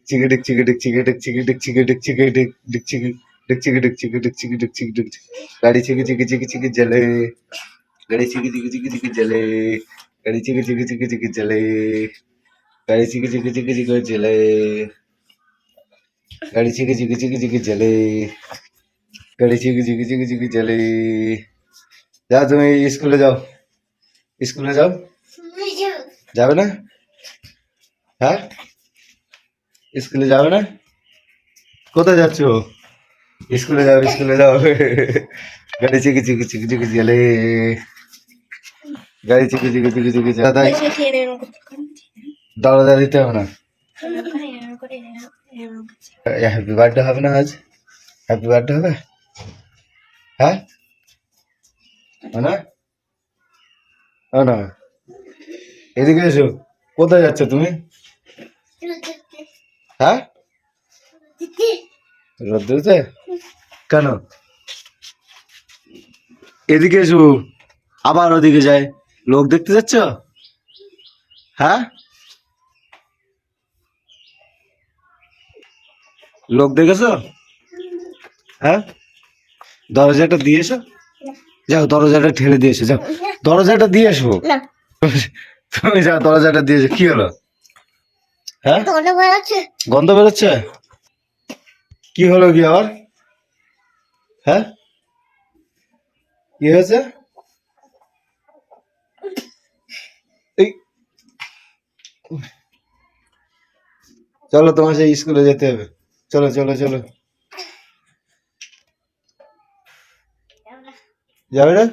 চিকি ডিক চিকি ডিক চিকি ডিক চিকি ডিক চিকি ডিক চিকি ডিক ডিক চিকি ডিক চিকি ডিক চিকি ডিক চিকি ডিক চিকি ডিক গাড়ি চিকি চিকি চিকি চিকি জলে গাড়ি চিকি চিকি চিকি চিকি জলে গাড়ি চিকি চিকি চিকি চিকি জলে গাড়ি চিকি চিকি চিকি চিকি জলে গাড়ি চিকি চিকি চিকি চিকি জলে গাড়ি চিকি চিকি চিকি চিকি জলে যাও তুমি স্কুলে যাও স্কুলে যাও যাবে না হ্যাঁ স্কুলে যাবে না কোথায় যাচ্ছ স্কুলে যাও স্কুলে যাও গাড়ি চিকি চিকি চিকি চিকি জলে গাড়ি চিকি চিকি চিকি চিকি দাদা দরজা দিতে হবে না হ্যাপি বার্থডে হবে না আজ হ্যাপি বার্থডে হবে হ্যাঁ না না এদিকে এসো কোথায় যাচ্ছ তুমি হ্যাঁ রোদ্দুরতে কেন এদিকে এসো আবার ওদিকে যায় লোক দেখতে যাচ্ছ হ্যাঁ লোক দেখেছো হ্যাঁ দরজাটা দিয়ে এসো যাও দরজাটা ঠেলে দিয়ে এসো যাও দরজাটা দিয়ে এসো তুমি যাও দরজাটা দিয়ে এসো কি হলো হ্যাঁ গন্ধ বেরোচ্ছে কি হলো কি আবার হ্যাঁ কি হয়েছে এই চলো তোমার সেই স্কুলে যেতে হবে চলো চলো চলো যাবে না